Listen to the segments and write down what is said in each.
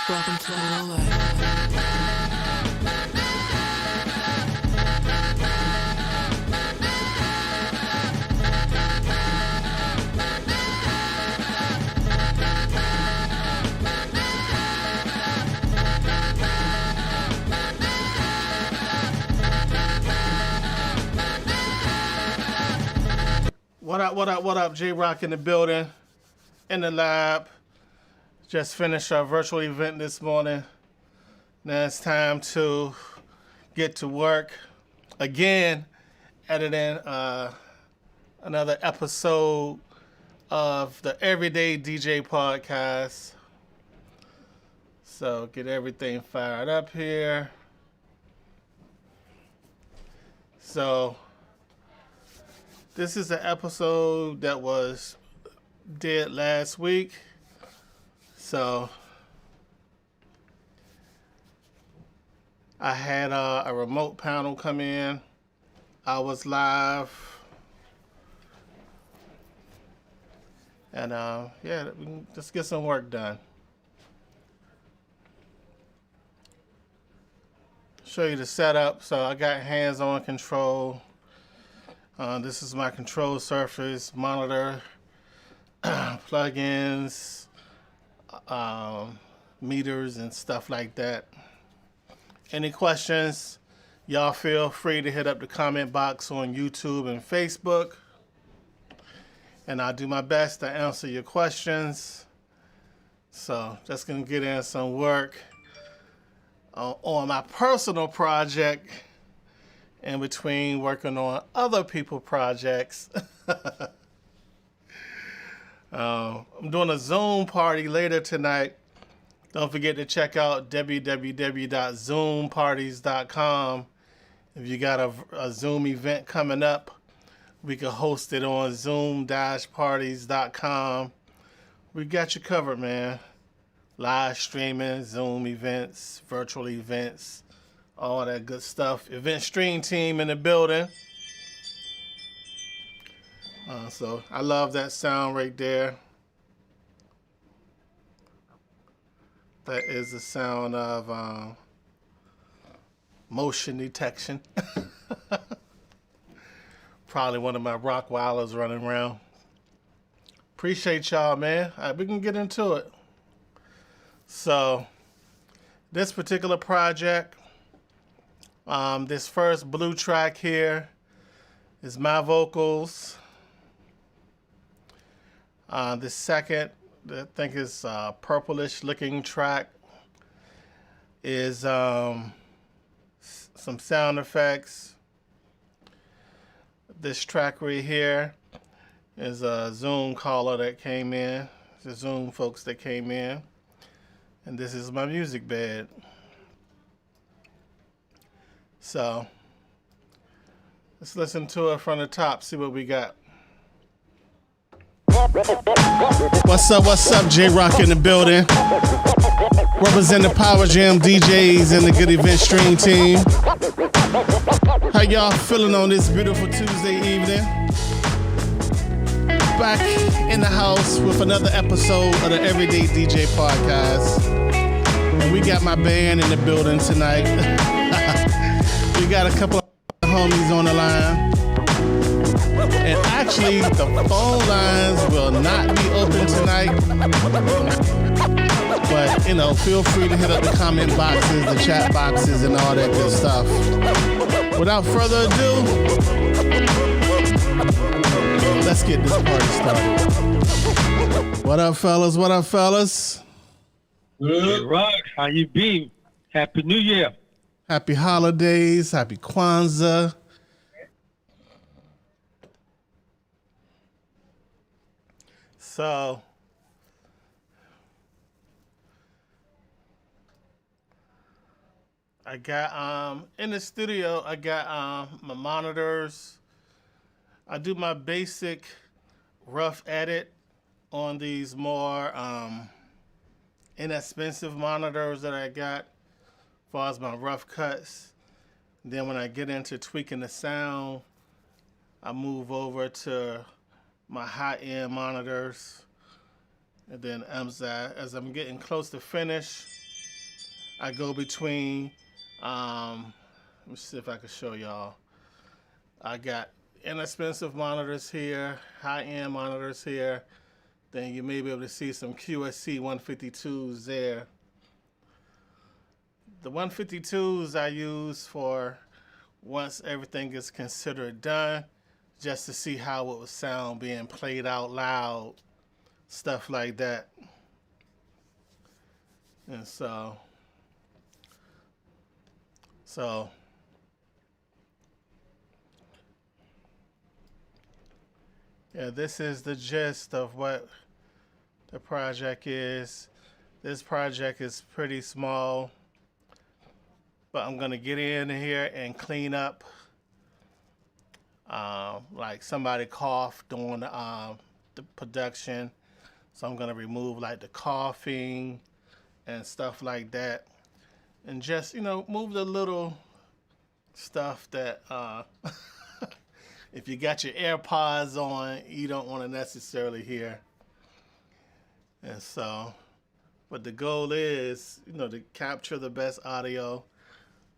Welcome to real life. What up, J-Rock in the building, in the lab. Just finished our virtual event this morning. Now it's time to get to work again, editing another episode of the Everyday DJ podcast. So get everything fired up here. So this is an episode that was did last week. So I had a remote panel come in. I was live. And yeah, we can just get some work done. Show you the setup. So I got hands-on control. This is my control surface, monitor, plugins, meters and stuff like that. Any questions, y'all feel free to hit up the comment box on YouTube and Facebook, and I'll do my best to answer your questions. So just gonna get in some work on my personal project in between working on other people's projects. I'm doing a Zoom party later tonight. Don't forget to check out www.zoomparties.com. If you got a Zoom event coming up, we can host it on zoom-parties.com. We got you covered, man. Live streaming, Zoom events, virtual events, all that good stuff. Event stream team in the building. So I love that sound right there. That is the sound of motion detection. Probably one of my Rockwilders running around. Appreciate y'all, man. All right, we can get into it. So this particular project, this first blue track here is my vocals. The second, I think is purplish looking track, is some sound effects. This track right here is a Zoom caller that came in. The Zoom folks that came in. And this is my music bed. So let's listen to it from the top, see what we got. What's up, J-Rock in the building. Represent the Power Jam DJs and the Good Event Stream team. How y'all feeling on this beautiful Tuesday evening? Back in the house with another episode of the Everyday DJ podcast. And we got my band in the building tonight. We got a couple of homies on the line. And actually, the phone lines will not be open tonight. But, you know, feel free to hit up the comment boxes, the chat boxes, and all that good stuff. Without further ado, let's get this party started. What up, fellas? What up, fellas? Hey, Rock, how you been? Happy New Year. Happy holidays. Happy Kwanzaa. So, I got in the studio, I got my monitors. I do my basic rough edit on these more inexpensive monitors that I got. far as my rough cuts. Then when I get into tweaking the sound, I move over to my high-end monitors. And then as I'm getting close to finish, I go between, let me see if I can show y'all. I got inexpensive monitors here, high-end monitors here. Then you may be able to see some QSC 152s there. The 152s I use for once everything is considered done, just to see how it would sound being played out loud, stuff like that. And so yeah, this is the gist of what the project is. This project is pretty small, but I'm gonna get in here and clean up. Like somebody coughed during the production, so I'm gonna remove like the coughing and stuff like that, and just move the little stuff that if you got your AirPods on, you don't want to necessarily hear. And so, but the goal is, to capture the best audio,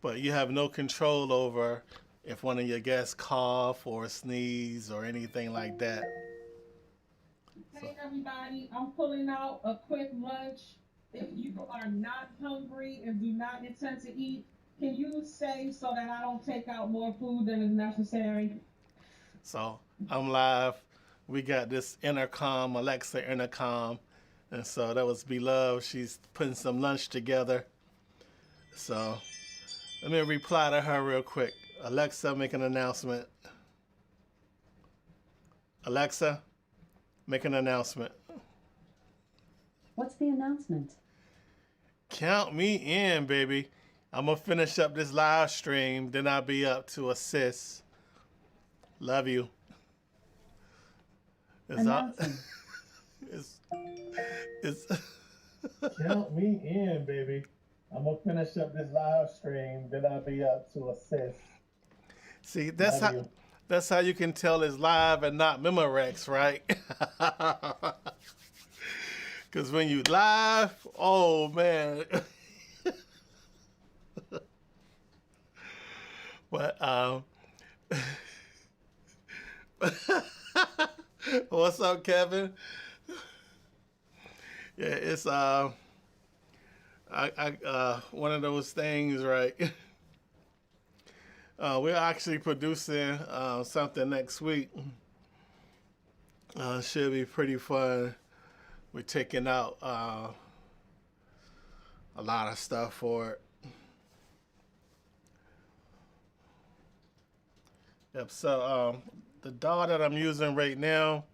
but you have no control over if one of your guests cough or sneeze or anything like that. Hey everybody, I'm pulling out a quick lunch. If you are not hungry and do not intend to eat, can you say so that I don't take out more food than is necessary? So I'm live. We got this intercom, Alexa intercom. And so that was Beloved. She's putting some lunch together. So let me reply to her real quick. Alexa, make an announcement. Alexa, make an announcement. What's the announcement? Count me in, baby. I'm going to finish up this live stream. Then I'll be up to assist. Love you. Announcing. It's count me in, baby. I'm gonna finish up this live stream, then I'll be up to assist. See, that's how you can tell it's live and not Memorex, right? Because when you live, oh man. But what's up, Kevin? Yeah, it's one of those things, right? We're actually producing something next week. Should be pretty fun. We're taking out a lot of stuff for it. Yep. So the DAW that I'm using right now,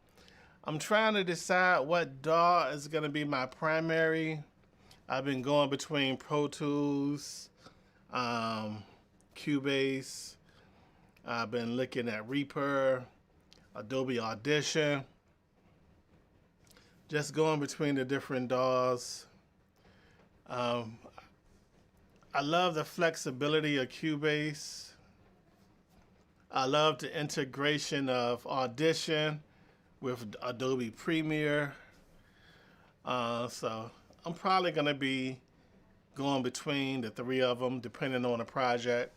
I'm trying to decide what DAW is going to be my primary. I've been going between Pro Tools, Cubase. I've been looking at Reaper, Adobe Audition. Just going between the different DAWs. I love the flexibility of Cubase. I love the integration of Audition with Adobe Premiere. So I'm probably going to be going between the three of them, depending on the project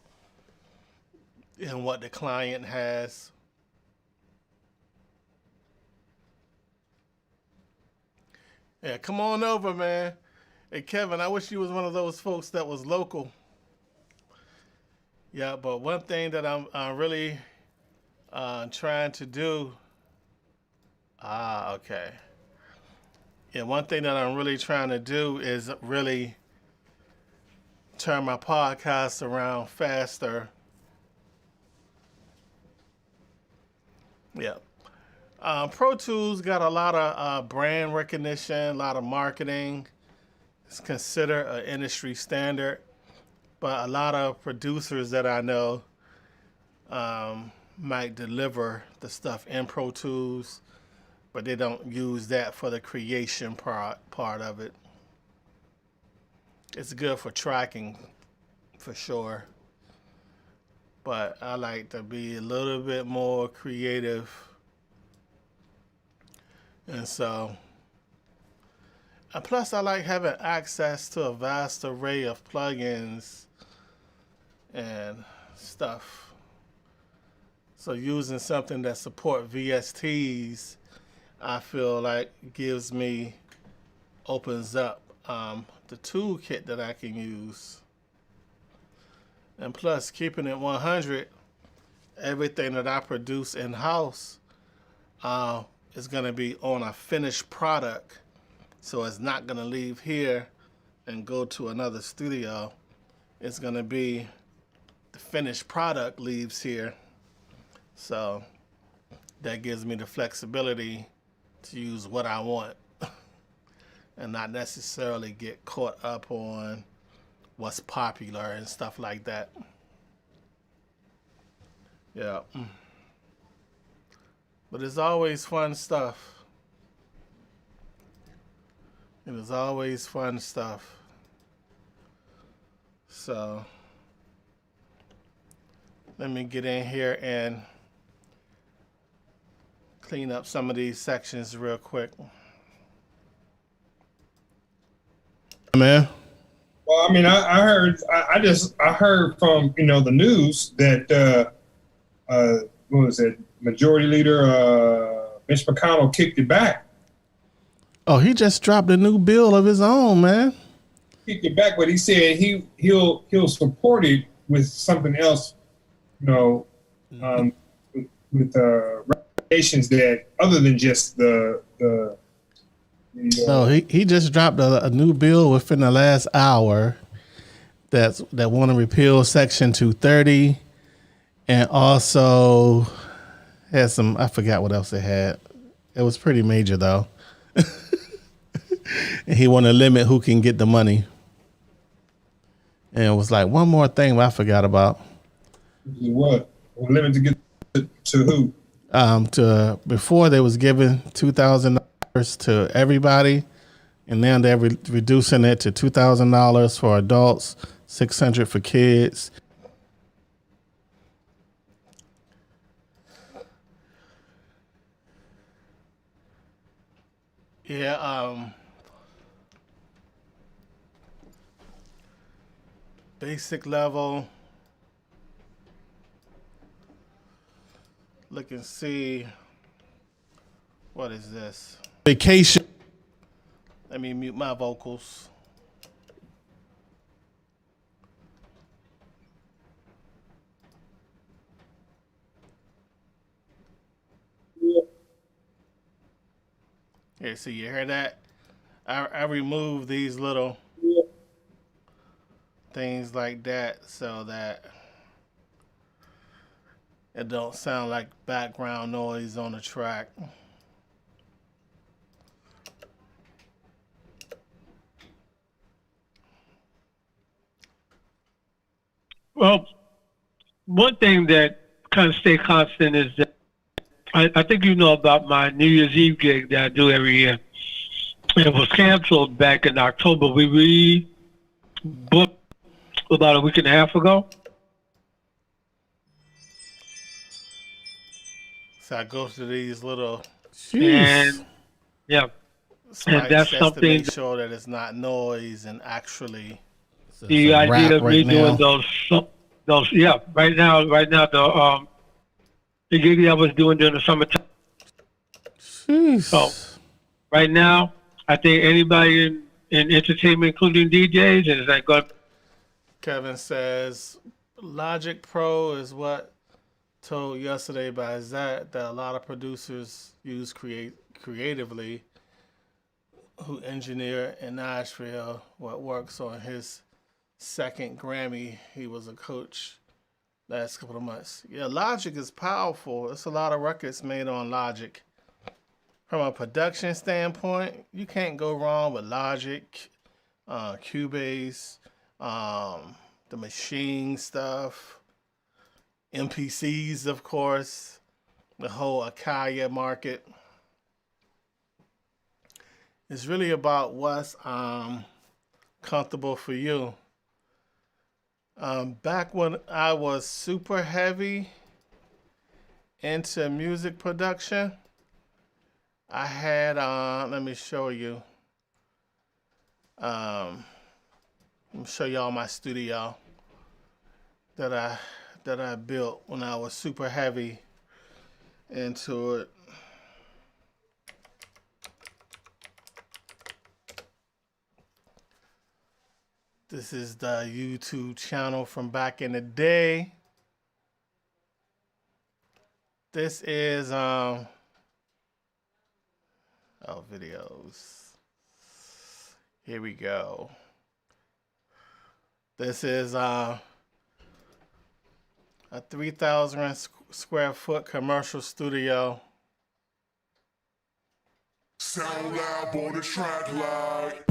and what the client has. Yeah, come on over, man. Hey, Kevin, I wish you was one of those folks that was local. Yeah, but one thing that I'm really trying to do. Okay. Yeah, one thing that I'm really trying to do is really turn my podcast around faster. Yeah. Pro Tools got a lot of brand recognition, a lot of marketing. It's considered an industry standard. But a lot of producers that I know might deliver the stuff in Pro Tools, but they don't use that for the creation part of it. It's good for tracking, for sure. But I like to be a little bit more creative. And so, and plus I like having access to a vast array of plugins and stuff. So using something that support VSTs, I feel like opens up the toolkit that I can use. And plus, keeping it 100, everything that I produce in-house is going to be on a finished product. So it's not going to leave here and go to another studio. It's going to be the finished product leaves here. So that gives me the flexibility to use what I want and not necessarily get caught up on what's popular and stuff like that. Yeah. But it's always fun stuff. It is always fun stuff. So let me get in here and clean up some of these sections real quick. Man. Well, I mean, I heard from, the news that, what was it? Majority Leader, Mitch McConnell kicked it back. Oh, he just dropped a new bill of his own, man. Kicked it back, but he said he'll support it with something else, with recommendations that other than just the No, he just dropped a new bill within the last hour that want to repeal Section 230, and also had some, I forgot what else it had. It was pretty major though. And he want to limit who can get the money. And it was like one more thing I forgot about. What? Limit to get to who? To before they was giving $2,000 to everybody, and now they're reducing it to $2,000 for adults, $600 for kids. Yeah, basic level. Look and see. What is this? Vacation. Let me mute my vocals. Here, see, you hear that? I removed these little things like that so that it don't sound like background noise on the track. Well, one thing that kind of stay constant is that I think you know about my New Year's Eve gig that I do every year. It was canceled back in October. We rebooked about a week and a half ago. So I go to these little And yeah, and that's to something make sure that it's not noise and actually the idea of me doing those right now the gig I was doing during the summertime. Jeez. So right now, I think anybody in entertainment, including DJs, is like going. Kevin says Logic Pro is what told yesterday by Zach that a lot of producers use creatively who engineer in Nashville what works on his second Grammy. He was a coach last couple of months. Yeah, Logic is powerful. There's a lot of records made on Logic. From a production standpoint, you can't go wrong with Logic, Cubase, the machine stuff, MPCs, of course, the whole Akaya market. It's really about what's comfortable for you. Back when I was super heavy into music production, I had, let me show you. Let me show y'all my studio that I built when I was super heavy into it. This is the YouTube channel from back in the day. This is videos. Here we go. This is a 3,000 square foot commercial studio. Sound loud on the track like.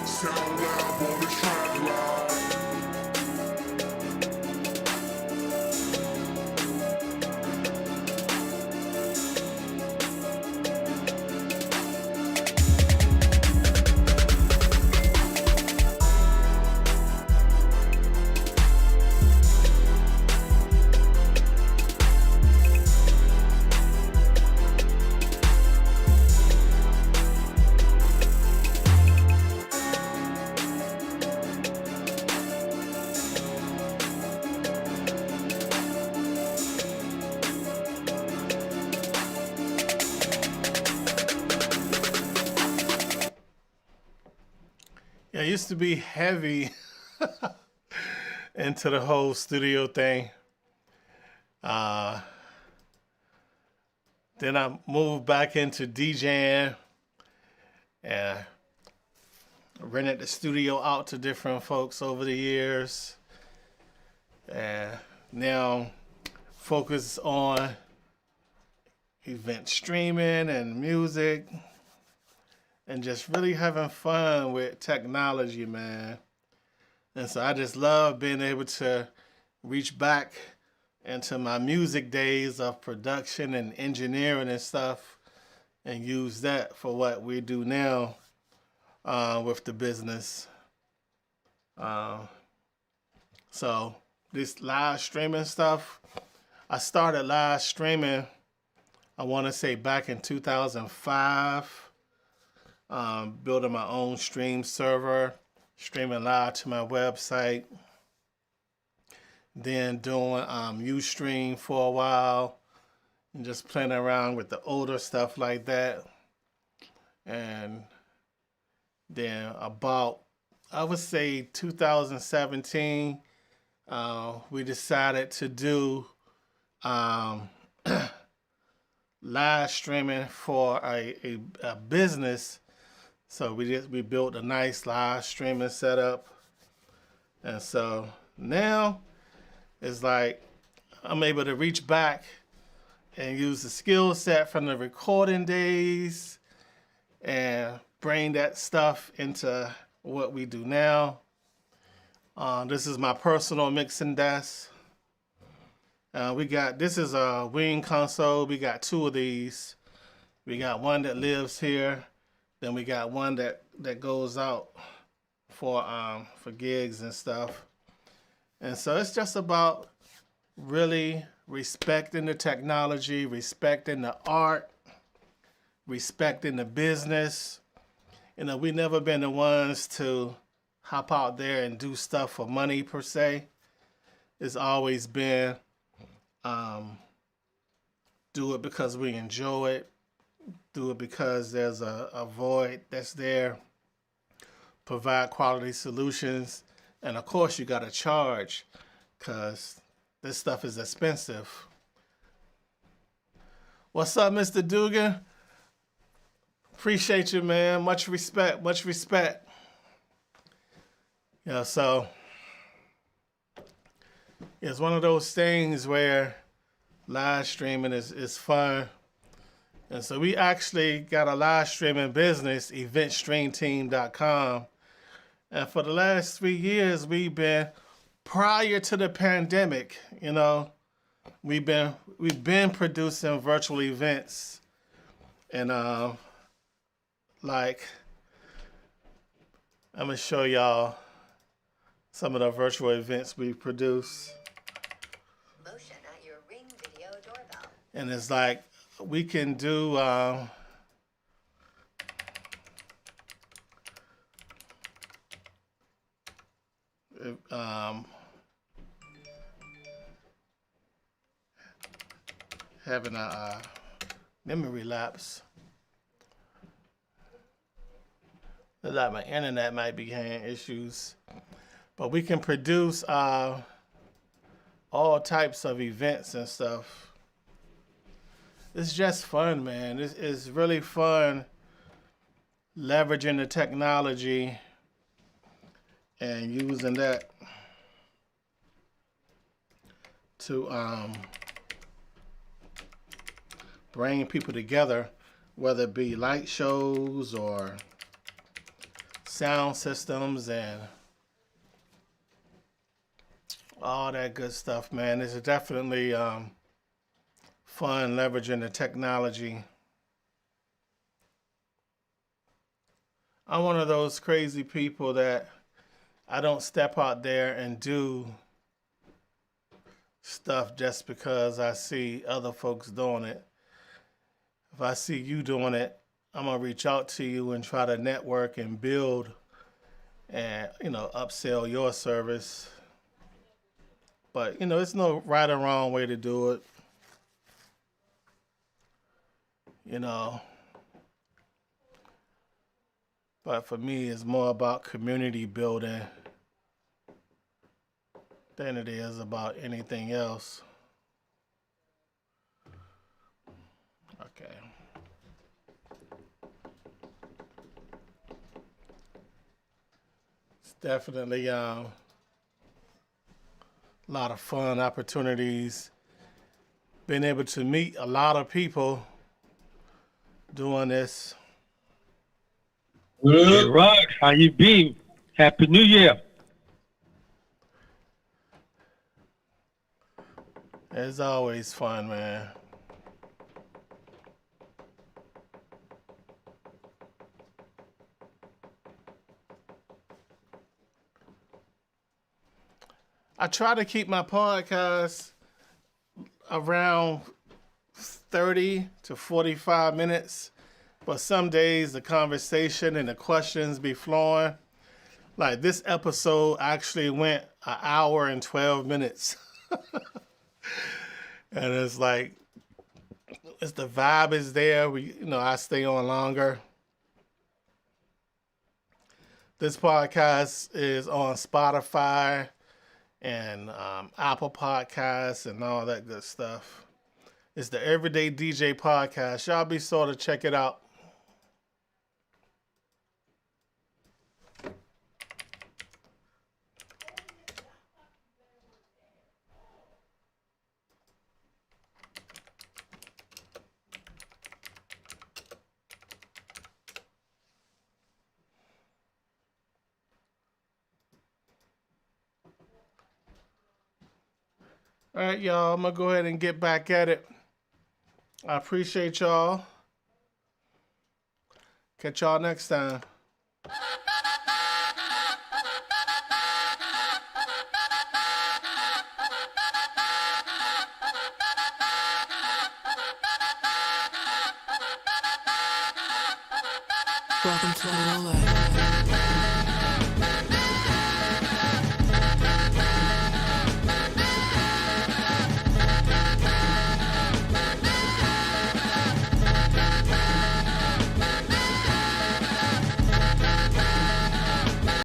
Sound loud on the track like. Yeah, I used to be heavy into the whole studio thing. Then I moved back into DJing and rented the studio out to different folks over the years. And now focus on event streaming and music and just really having fun with technology, man. And so I just love being able to reach back into my music days of production and engineering and stuff and use that for what we do now with the business. So this live streaming stuff, I started live streaming, I want to say back in 2005. Building my own stream server, streaming live to my website, then doing Ustream for a while, and just playing around with the older stuff like that. And then about, I would say 2017, we decided to do live streaming for a business. So we built a nice live streaming setup. And so now it's like I'm able to reach back and use the skill set from the recording days and bring that stuff into what we do now. This is my personal mixing desk. This is a Wing console. We got two of these. We got one that lives here. Then we got one that goes out for gigs and stuff. And so it's just about really respecting the technology, respecting the art, respecting the business. You know, we've never been the ones to hop out there and do stuff for money per se. It's always been do it because we enjoy it. Do it because there's a void that's there. Provide quality solutions. And of course you got to charge because this stuff is expensive. What's up, Mr. Dugan? Appreciate you, man. Much respect, much respect. Yeah, so it's one of those things where live streaming is fun. And so we actually got a live streaming business, eventstreamteam.com. And for the last 3 years, we've been, prior to the pandemic, you know, we've been producing virtual events. And like, I'm gonna show y'all some of the virtual events we produce. Motion at your Ring video doorbell. And it's like, we can do having a memory lapse. Looks like my internet might be having issues, but we can produce all types of events and stuff. It's just fun, man. It's really fun leveraging the technology and using that to bring people together, whether it be light shows or sound systems and all that good stuff, man. It's definitely fun leveraging the technology. I'm one of those crazy people that I don't step out there and do stuff just because I see other folks doing it. If I see you doing it, I'm gonna reach out to you and try to network and build and, you know, upsell your service. But, you know, it's no right or wrong way to do it. You know, but for me, it's more about community building than it is about anything else. Okay. It's definitely a lot of fun opportunities. Been able to meet a lot of people doing this. Hey, Rock, how you been? Happy New Year. It's always fun, man. I try to keep my podcast around 30 to 45 minutes, but some days the conversation and the questions be flowing. Like this episode actually went an hour and 12 minutes. And it's like, it's the vibe is there. I stay on longer. This podcast is on Spotify and Apple Podcasts and all that good stuff. It's the Everyday DJ Podcast. Y'all be sure to check it out. All right, y'all, I'm going to go ahead and get back at it. I appreciate y'all. Catch y'all next time. Welcome to real life.